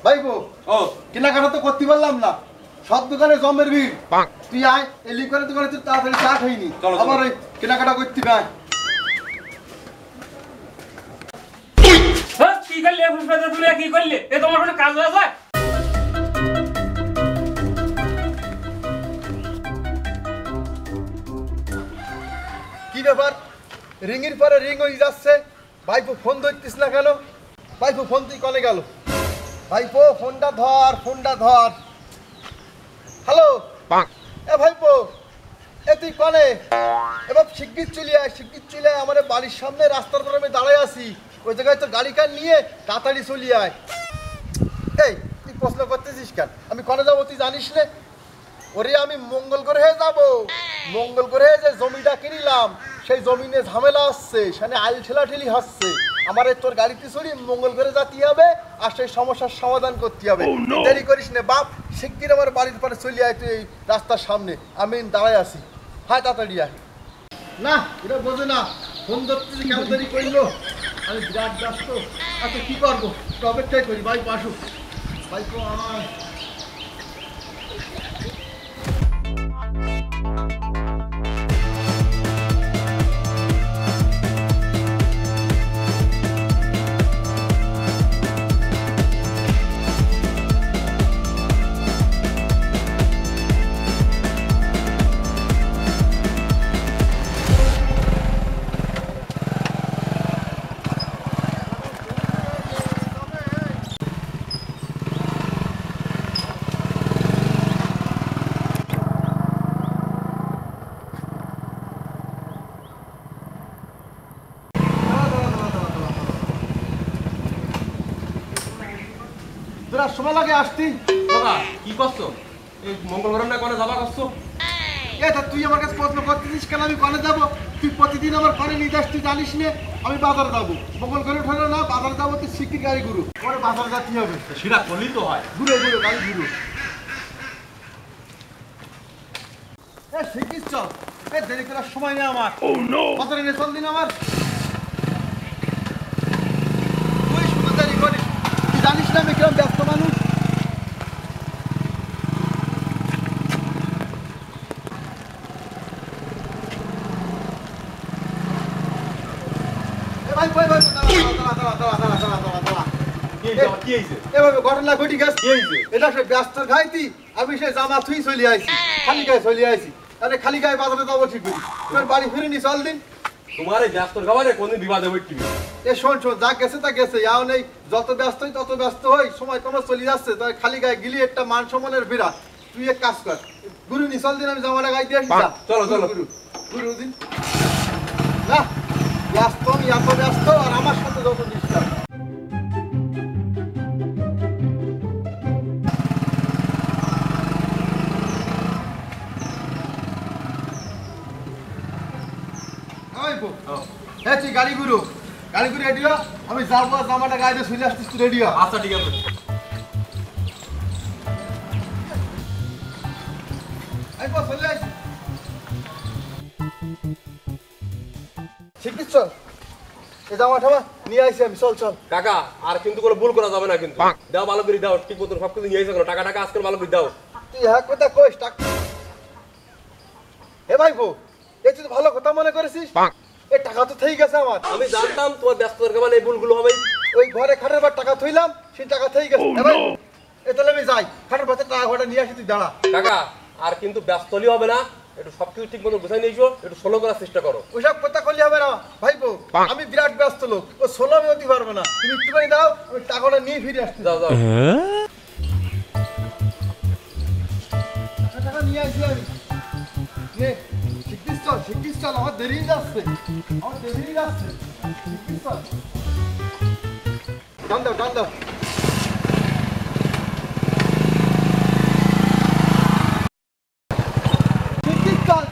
ভাইবো ও কেনাকাটা তো করতে পারলাম না, সব দোকানে জমের ভিড়। তুই আয়, এই লিকনের দোকানে তুই তাড়াতাড়ি চা খাইনি, আবার ওই কেনাকাটা করতে গায়। কি করলে তুমি কি করলে? এ তোমার কোনো কাজ হয়ে যায়? কি ব্যাপার, রিংয়ের পরে রিং হয়ে যাচ্ছে, ভাইপো ফোন ধরতিস না কেন? ভাইপো ফোন তুই কনে গেল? ভাইপো ফোনটা ধর, ফোনটা ধর। হ্যালো এ ভাইপো, এ তুই কনে? এবার শিগগির চলে আয়, শিগগির চলে আয়, আমার বাড়ির সামনে রাস্তার পর আমি দাঁড়ায় আছি, ওই জায়গায় তো গাড়ি কার নিয়ে তাড়াতাড়ি চলে আয়। এই তুই প্রশ্ন করতেছিস কেন? আমি কনে যাবো তুই জানিস না? ওরে আমি মঙ্গল গ্রহে যাব, মঙ্গল গ্রহে যে জমিটা কিনিলাম সেই জমিনে ঝামেলা হচ্ছে, সেখানে আইল ঠেলাঠেলি হচ্ছে, আমার তোর গাড়িতে চড়ি মঙ্গল গ্রহে যেতে হবে আর সেই সমস্যার সমাধান করতে হবে। দেরি করিস না বাপ, শিগগির আমার বাড়ির পরে চলে আয় তুই এই রাস্তার সামনে, আমি দাঁড়ায় আছি। হ্যাঁ তাড়াতাড়ি আয়। না এটা বোঝে না, ফোন ধরতেছি কেন দেরি করলো, আমি বিরাট ব্যস্ত। আচ্ছা কি করবো, একটু অপেক্ষাই করি, বাইক আসুক। বাইক আয়। তোরা সময় লাগে আসতি। বাবা কি করছো? এই মঙ্গল গ্রহ না কোনে যাবা করছো? এ তা তুই আমার কাছে প্রশ্ন করতেছিস কেন? আমি কনে যাবো? তুই প্রতিদিন আমার কনে নিয়ে যাস, তুই জানিস না আমি বাজারে যাবো। মঙ্গল গ্রহে ঠেলো না, বাজারে যাবো, তুই শিগগির গাড়ি ঘুরু, পরে বাজারে যাতে হবে। সেটা করলেই তো হয়। ঘুরে ঘুরে গাড়ি ঘুরু। এ শিগগির চল, এ দেরি করার সময় নেই আমার। বাজারে নিয়ে চল দিন আমার। তুই শুধু দেরি করিস, তুই জানিস না আমি কিরম ব্যস্ত মানুষ। ভাই ভাই ভাই দাঁড়া। কি হইছে? এভাবে ঘটনা ঘটি গেছে। কি হইছে? এটা সে ব্যস্ত খাইতি, আমি সে জামা থুই চলে আইছি, খালি গায়ে চলে আইছি। তাহলে খালি গায়ে বাজারে যাবো ঠিক করি, তোর বাড়ি ফিরে নি চল দিন। তোমার এই ব্যস্তর খাবারে কোনদিন বিবাদে হইতি? এ শোন শোন, যা গেছে তা গেছে, যাও নেই, যত ব্যস্ত হই তত ব্যস্ত হই, সময় তোমার চলে যাচ্ছে, তাই খালি গায়ে গিলি একটা মান সম্মানের বিরাট। তুই এক কাজ কর, গুরু নি চল দিন, আমি জামাটা গাই দিয়ে আসি। যা, চলো, চলো। গুরু গুরু দিন না, ব্যস্ত আমি এত ব্যস্ত, আর আমার সাথে যত ডিস্টার্ব। হ্যাঁ তুই গাড়ি ঘুরু রেডি হ, আমি যাবো, জামাটা গাড়িতে চলে আসতিস, তুই রেডি হ। আচ্ছা ঠিক আছে। চলে আসি, শিখিস চল, এই জামা ঠামা নিয়ে আসি আমি, চল চল। কাকা আর কিন্তু কোনো ভুল করা যাবে না কিন্তু। দাও ভালো করে দাও, ঠিক মতো সবকিছু নিয়ে এসে করো, টাকা টাকা আজকে ভালো করে দাও। তুই হ্যাঁ কথা কইস টাকা। হে ভাই বউ, এই তুই ভালো কথা মনে করেছিস, এই টাকা তো থেই গেছে আমার। আমি জানতাম তোমার ব্যস্ততার কারণে এই ভুলগুলো হবে। ওই ঘরে খাটের বার টাকা থইলাম, সেই টাকা থেই গেছে। এ ভাই এ তাহলে আমি যাই, খাটের বাচ্চা টাকা ঘরে নিয়ে আসি, তুই দাঁড়া। কাকা আর কিন্তু ব্যস্ত হলেই হবে না, একটু সবকিছু ঠিক মতো বুঝাই নিয়েছো, একটু সোলো করার চেষ্টা করো। ওইসব কথা করলে হবে না ভাই বউ, আমি বিরাট ব্যস্ত লোক, ও ষোলো আমি অতি পারবে না, তুমি একটুখানি দাও, আমি টাকাটা নিয়ে ফিরে আসছি। যাও যাও। টাকা নিয়ে আসি আমি, নে শিগগির চল, আমার দেরি যাচ্ছে, শিগগির চল। টান দাও। শিগগির চল।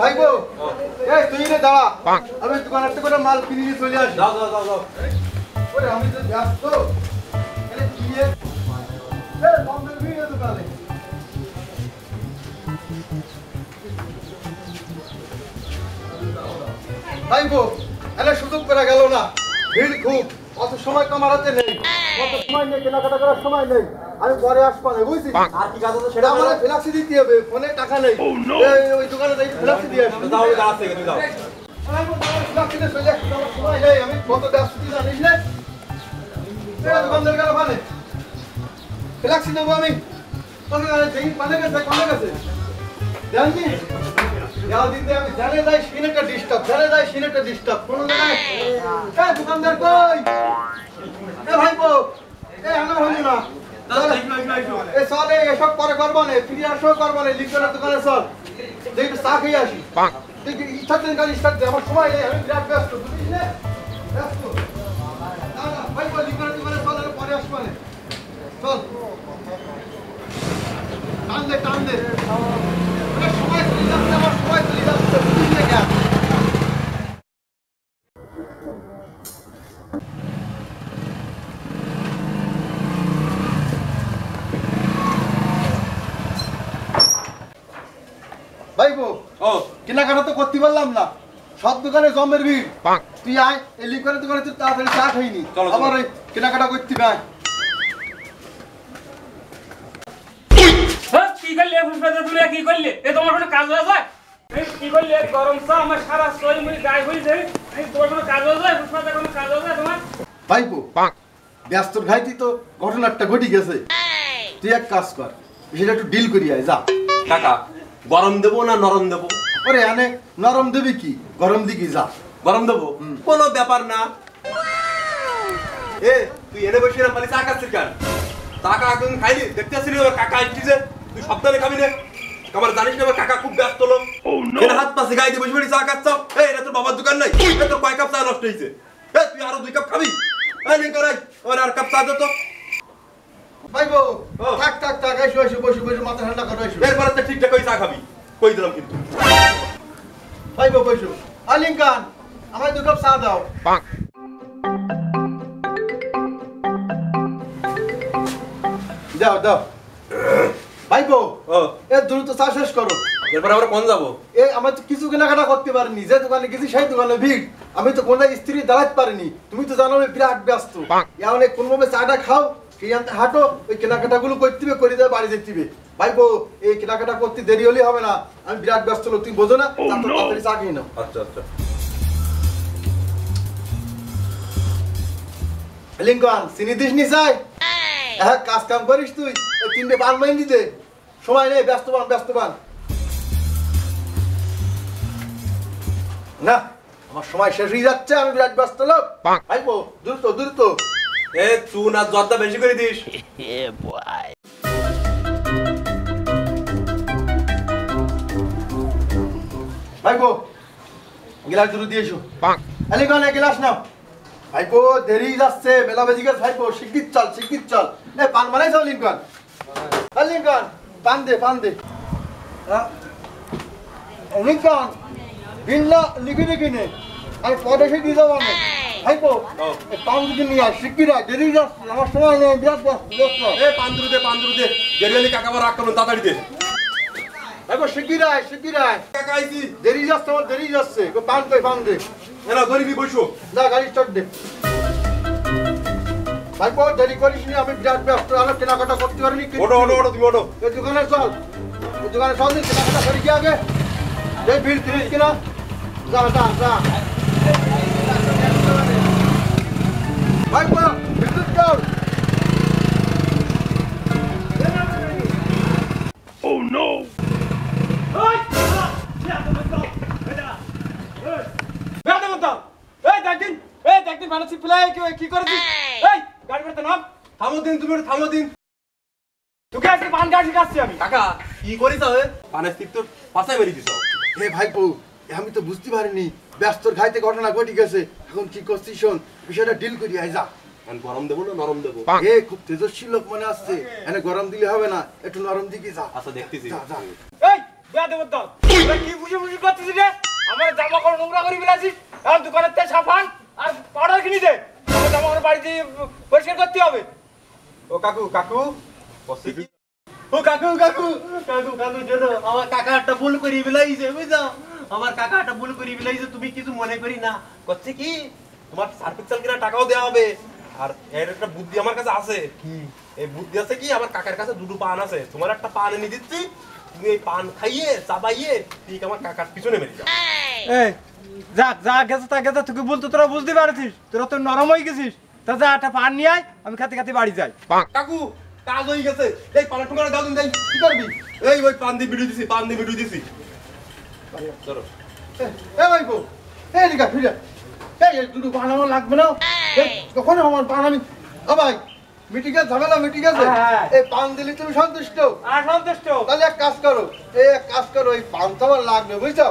ভাই এই তুই রে দাঁড়া, আমি দোকানের থেকে করে মাল কিনে নিয়ে চলে আসি। যাও যাও যাও যাও ওরে আমি তো ব্যস্ত, এখানে কি এ বন্ধের ভিড় দোকানে। ভাইবো এনে সুযোগ পেরা গেল না, ভিড় খুব, অত সময় তো আমার হাতে নেই, অত সময় নেই, কেনাকাটা করার সময় নেই, আমি পরে আসবো না, বুঝছিস? আর কি কাজ আছে সেটা আমার ফ্ল্যাক্সি দিতে হবে, ফোনে টাকা নেই, ওই দোকানে যাই ফ্ল্যাক্সি দিয়ে আসবো। যাও ওই দাঁড়া থেকে যাও ফ্ল্যাক্সিতে চলে আসবো, আমার সময় নেই, আমি কত ব্যস্ত তুই জানিস না? দোকানদার গেল মানে ফ্ল্যাক্সি নেবো আমি, দেখি পানে গেছে কমে গেছে জানি দিতে আমি জানে যাই সিনেটা ডিস্টার্ব, জানে যাই সিনেটা ডিস্টার্ব কোনো জায়গায় দোকানদার কই ভাইপো আমার হলো না চলে এসব পরে করবো না, ফিরে আসো করবো না, লিখবেন দোকানে চল দেখি চা খেয়ে আসি, দেখি স্টার্ট দেন গাড়ি স্টার্ট দে, আমার সময় নেই, আমি বিরাট ব্যস্ত বুঝিস না, ব্যস্ত ভাইপো লিখবেন দোকানে চল, পরে আসবো না, চল টান দে টান দে, সময় চলে যাচ্ছে, আমার সময় চলে যাচ্ছে বুঝিস না কেন? ভাইবো ও কেনাকাটা তো করতে পারলাম না, সব দোকানে জমের ভিড়, তুই আয় এই লিখনের দোকানে তুই তাড়াতাড়ি চা খাইনি, চলো, আবার ওই কেনাকাটা করতে পায়। কি করলে ফুসফাতে তুলে কি করলে? এ তোমার কোনো কাজ হয়ে যায়? এই কি করলে? গরম চা আমার সারা শরীর মুড়ি গায়ে হয়ে যায়, এই তোমার কোনো কাজ হয়ে যায়? ফুসফাতে কোনো কাজ হয়ে যায় তোমার? ভাইবো ব্যস্তর ঘাইতি তো ঘটনাটা ঘটি গেছে, তুই এক কাজ কর, সেটা একটু ডিল করি আয় যা। টাকা গরম দেবো না নরম দেবো? ওরে আনে নরম দেবি কি গরম দিকি যা। গরম দেবো কোনো ব্যাপার না। এ তুই এনে বসে না পালি চা খাচ্ছিস কেন? টাকা এখন খাইলি দেখতে আসছিলি কাকা আসছিস, তুই সপ্তাহে খাবি না? আমার জানিস না আমার কাকা খুব ব্যস্ত লোক, এর হাত পাশে গায়ে দিয়ে বসে বসে চা খাচ্ছ। এই এটা তোর বাবার দোকান নাই, তোর কয় কাপ চা নষ্ট হয়েছে? তুই আরো 2 কাপ খাবি? আমার আর কাপ চা দে তো। ভাইবো থাক থাক থাক, এসো এসো বসে বসে মাথা ঠান্ডা করো, এসো এরপরে তো ঠিকঠাক ওই চা খাবি, কই দিলাম কিন্তু। ভাইবো বসো। আলিঙ্কান আমায় 2 কাপ চা দাও। দাও দাও ভাইবো, এ দ্রুত চা শেষ করো, এরপরে আমরা কোন যাবো? এ আমার তো কিছু কেনাকাটা করতে পারিনি, যে দোকানে গেছি সেই দোকানে ভিড়, আমি তো কোনো স্ত্রী দাঁড়াতে পারিনি, তুমি তো জানো আমি বিরাট ব্যস্ত, এখন কোনোভাবে চাটা খাও, সেই আনতে হাঁটো, ওই কেনাকাটা গুলো করতে হবে, করে দেবে বাড়ি যেতে হবে। ভাইবো এই কেনাকাটা করতে দেরি হলে হবে না, আমি বিরাট ব্যস্ত লোক, তুমি বোঝো না, তাড়াতাড়ি চা খেয়ে নাও। আচ্ছা আচ্ছা লিঙ্কন চিনি দিস নি চাই, হ্যাঁ কাজ কাম করিস তুই, 3টে পান মাইন দিতে সময় নেই, ব্যস্তবান ব্যস্তবান না, আমার সময় শেষ হয়ে যাচ্ছে, আমি বিরাট ব্যস্ত লোক। ভাইবো দ্রুত দ্রুত। এ চুন আর জর্দা বেশি করে দিস। ভাইবো গ্লাস দুটো দিয়ে এসো। লিঙ্কন গ্লাস নাও। ভাইবো দেরি যাচ্ছে, বেলা বেজে গেছে, ভাইবো শিগগির চল শিগগির চল, এ পান বানাই যাও লিঙ্কন, লিঙ্কন পান দে পান দে। লিঙ্কন বিল্লা লিখে রেখে নে, আমি পরে এসে দিয়ে যাবো আমি। ভাইবো পান দুটো নিয়ে আস শিগগির, দেরি যাচ্ছে, আমার সময় নেই, বিরাট ব্যস্ত। এ পান্দুরু দে দেরি হলে কাকা আবার রাগ করুন, তাড়াতাড়ি দে। ভাইবো শিগগির আয় শিগগির আয়, কাকা আইছি, দেরি যাচ্ছে, আমার দেরি যাচ্ছে, পান দে পান দে। এরা গরিবি বসো। যা গাড়ি স্টার্ট দে। ভাইপো দেরি করিস নি, আমি বিরাট ব্যস্ত, আমি কেনাকাটা করতে পারিনি। ওটো ওটো ওটো তুমি ওটো। এই দোকানে চল, এই দোকানে চল, কেনাকাটা করি কি আগে, এই ভিড় তিরিস কিনা, যা যা যা। ভাইপো বিদ্যুৎ চল। কি করেছিস? এই গাড়ি করতে নাম, থামো দিন তুমি, থামো দিন। তোকে আজকে পান গাড়ি শিখাচ্ছি আমি। কাকা কি করিস হবে? পানের টিপ তো পাশায় মেরে দিছ। হে ভাইপো আমি তো বুঝতে পারিনি, ব্যস্তর ঘাইতে ঘটনা ঘটে গেছে, এখন কি করছিস শোন, বিষয়টা ডিল করি আয় যা। আমি গরম দেবো না নরম দেবো? এ খুব তেজস্বী লোক মনে আসছে, এনে গরম দিলে হবে না, একটু নরম দিকে যা। আচ্ছা দেখতেছি। যা যা। এই বেয়া দেব দাও, তুই কি বুঝে বুঝে করছিস রে? আমার জামা কাপড় নোংরা করে ফেলেছিস এখন দোকানের থেকে সাবান আর পাউডার কিনে দে আমার জামা কাপড় বাড়িতে পরিষ্কার করতে হবে ও কাকু কাকু বসে কি ও কাকু কাকু কাকু কাকু জানো আমার কাকা একটা ভুল করি ফেলাইছে বুঝছো আমার কাকা একটা ভুল করি ফেলাইছে তুমি কিছু মনে করি না করছে কি তোমার সার্ভিস চাল কিনা টাকাও দেওয়া হবে আর এর একটা বুদ্ধি আমার কাছে আছে কি এই বুদ্ধি আছে কি আমার কাকার কাছে দুটো পান আছে তোমার একটা পান এনে দিচ্ছি তুমি এই পান খাইয়ে চাবাইয়ে ঠিক আমার কাকার পিছনে মেরে যাও এই যা যা গেছে তা গেছে তুই বলতো তোরা বুঝতে পারছিস তোরা তো নরম হয়ে গেছিস তা যা একটা পান নিয়ে আয় আমি খাতে খাতে বাড়ি যাই কাকু কাজ হয়ে গেছে এই পানের টুকরা দাও দিন যাই কি করবি এই ওই পান দিয়ে ভিডিও দিছি পান দিয়ে ভিডিও দিছি চলো এ ভাইপো এই দিকা ফিরে এই দুটো পান আমার লাগবে না কখন আমার পান আমি ভাই মিটিং এর ঝামেলা মিটিং আছে হ্যাঁ। এই পান দিলে তুমি সন্তুষ্ট আর সন্তুষ্ট তাহলে এক কাজ করো এই পান তো আমার লাগবে বুঝছো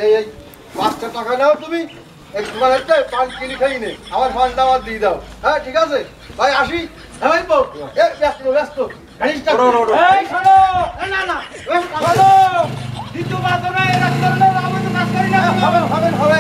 এই 5টা টাকা নাও তুমি তোমার একটা পান কিনে খাই নে আমার পানটা আমার দিয়ে দাও হ্যাঁ ঠিক আছে ভাই আসি হ্যাঁ ভাইপো ব্যস্ত গাড়িটা এই শোনো না না শোনো দ্বিতীয় বাজনা এর রাস্তার আমি তো কাজ করি না হবে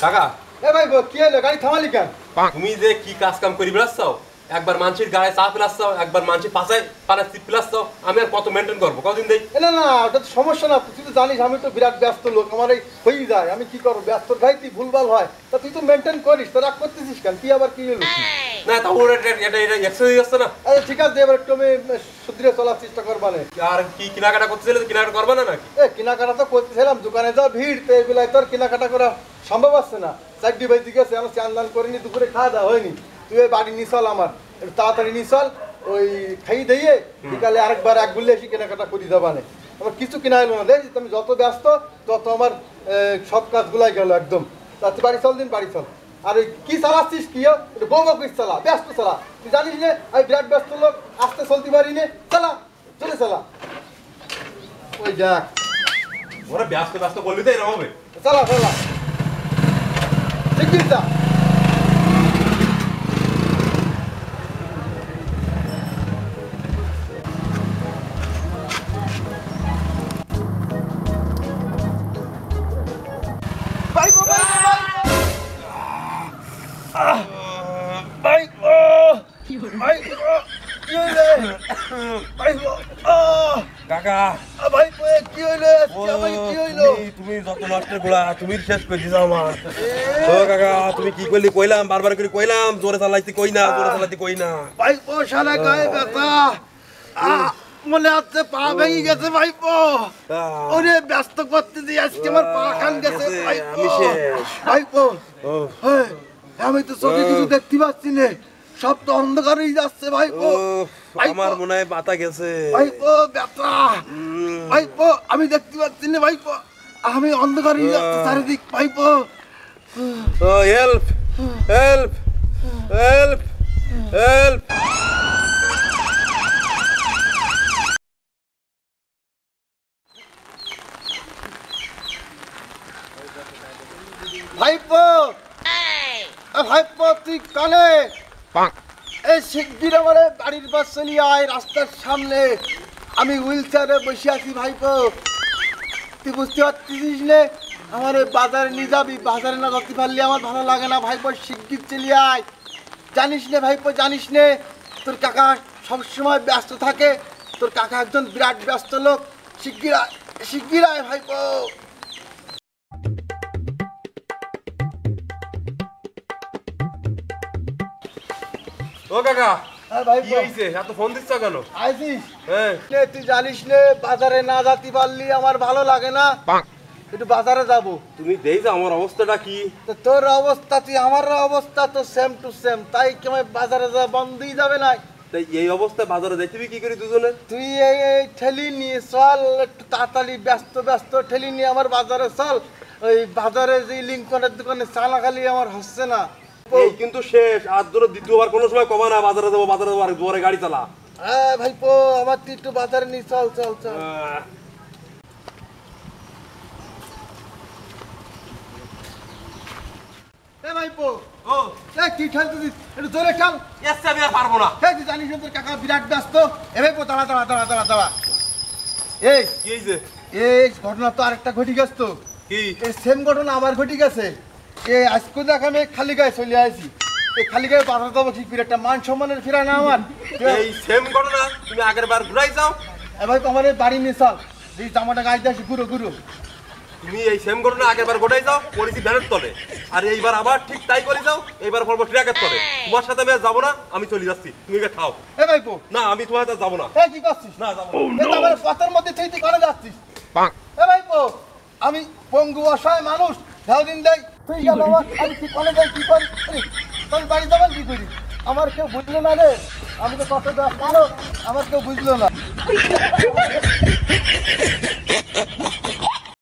কাকা এ ভাইপো কি হলো গাড়ি থামালি কেন তুমি যে কি কাজ কাম করি বেড়াচ্ছাও একবার মানুষের গায়ে চা পিলাচ্ছাও একবার মানুষের পাশায় পাড়ায় সিট পিলাচ্ছাও আমি আর কত মেনটেন করবো কদিন দেই না ওটা তো সমস্যা না তুই তো জানিস আমি তো বিরাট ব্যস্ত লোক আমার এই হয়েই যায় আমি কি করবো ব্যস্ত ভাই তুই ভুলভাল হয় তা তুই তো মেনটেন করিস তো রাগ করতেছিস কেন তুই আবার কি হলো না তা ওর এটা এক্সারসাইজ যাচ্ছে না আরে ঠিক আছে এবার একটু আমি শুধরে চলার চেষ্টা করবা না আর কি কেনাকাটা করতেছিলে কেনাকাটা করবে না নাকি কেনাকাটা তো করতেছিলাম দোকানে যা ভিড় তো এগুলাই তোর কেনাকাটা করা সম্ভব আছে না চারটি ভাই দিকে আছে আমার চান দান করিনি দুপুরে খাওয়া দাওয়া হয়নি তুই ওই বাড়ি নিয়ে চল আমার একটু তাড়াতাড়ি নিয়ে চল ওই খাই দিয়ে বিকালে আরেকবার এক গুললে এসে কেনাকাটা করি দেবা না আমার কিছু কেনা হলো না দেখ তুমি যত ব্যস্ত তত আমার সব কাজগুলাই গেল একদম তাতে বাড়ি চল দিন বাড়ি চল আর ওই কি চালাচ্ছিস কি বৌমা কিস চালা ব্যস্ত চালা তুই জানিস না আমি বিরাট ব্যস্ত লোক আসতে চলতে পারি নে চালা চলে চালা ওই দেখ ওরা ব্যস্ত ব্যস্ত করবি তো এরকম হবে চালা ঠিক যা কাকা তুমি যত নষ্টের গোড়া তুমি শেষ করে দিছো আমার ও কাকা তুমি কি করলি কইলাম বারবার করে কইলাম জোরে চালাইতে কই না জোরে চালাইতে কই না ভাইপো সারা গায়ে ব্যথা মনে হচ্ছে পা ভেঙে গেছে ভাইপো ওরে ব্যস্ত করতে দিয়ে আজকে আমার পা খান গেছে আমি শেষ ভাইপো আমি তো চোখে কিছু দেখতে পাচ্ছি না সব তো অন্ধকারেই যাচ্ছে ভাইপো আমার মনে হয় বাতা গেছে ভাইপো ব্যথা ভাইপো আমি দেখতে পাচ্ছি না ভাইপো আমি অন্ধকারেই যাচ্ছে চারিদিক ভাইপো ও হেল্প হেল্প হেল্প হেল্প ভাইপো ভাইপো তুই কানে এই শিগগির আমার বাড়ির পাশে নিয়ে আয় রাস্তার সামনে আমি হুইল চেয়ারে বসে আছি ভাইপো তুই বুঝতে পারছিস নে আমার বাজারে নিয়ে যাবি বাজারে না যেতে পারলে আমার ভালো লাগে না ভাইপো শিগগির চলে আয় জানিস নে ভাইপো জানিস নে তোর কাকা সবসময় ব্যস্ত থাকে তোর কাকা একজন বিরাট ব্যস্ত লোক শিগগির আয় ভাইপো ও কাকা হ্যাঁ ভাই কি হইছে এত ফোন দিচ্ছ কেন আইছিস হ্যাঁ নে তুই জানিস নে বাজারে না যেতে পারলি আমার ভালো লাগে না একটু বাজারে যাব তুমি দেখছো আমার অবস্থাটা কি তো তোর অবস্থা তুই আমার অবস্থা তো সেম টু সেম তাই কেমন বাজারে যাওয়া বন্ধই যাবে না তাই এই অবস্থায় বাজারে দেখবি কি করি দুজনে তুই এই ঠেলি নিয়ে চল একটু তাড়াতাড়ি ব্যস্ত ঠেলি নিয়ে আমার বাজারে চল ওই বাজারে যে লিঙ্কনের দোকানে চালা খালি আমার হচ্ছে না এই কিন্তু শেষ আর ধরো দ্বিতীয়বার কোনো সময় কবা না বাজারে যাবো আর জোরে গাড়ি চালা হ্যাঁ ভাইপো আমার তুই একটু বাজারে নিয়ে চল ভাইপো ও ও এই কি ঠেলতেছিস একটু জোরে ঠেল। এসছে আমি আর পারবো না। এই তুই জানিস না তোর কাকা বিরাট ব্যস্ত। এভাবে পো, দাঁড়া দাঁড়া দাঁড়া দাঁড়া দাঁড়া। এই কি হয়েছে? এই ঘটনা তো আরেকটা ঘটি গেছে তো। কি? এই সেম ঘটনা আবার ঘটি গেছে। এই আজকে দেখ আমি খালি গায়ে চলে আসি। এই খালি গায়ে বাধা দেবো কি করে? একটা মান সম্মানের ফিরা না আমার। এই সেম ঘটনা তুমি আগের বার ঘুরাই যাও। এবার তোমার এই বাড়ি নিয়ে চল, এই জামাটা গায়ে দিয়ে আসি, ঘুরো ঘুরো। তুমি এই সেম ঘটনা আগের বার ঘটাই যাও, পড়েছি ভ্যানের তলে। আর এইবার আবার ঠিক তাই করে যাও, এইবার পড়বো ট্রাকের তলে। তোমার সাথে আমি আর যাবো না, আমি চলে যাচ্ছি, তুমি এটা খাও। এ ভাইপো, না আমি তোমার সাথে যাবো না। এই কি করছিস? না যাবো না। এই তো আমার পথের মধ্যে থেকে তুই করে যাচ্ছিস। এ ভাইপো, আমি পঙ্গু অসহায় মানুষ, দিন দেয় তুই গেল আমার, আমি কি কলে যাই কি করি? তোর বাড়ি যাবেন কি করি? আমার কেউ বুঝলো না রে, আমি তো কত দেওয়া আমার কেউ বুঝলো না।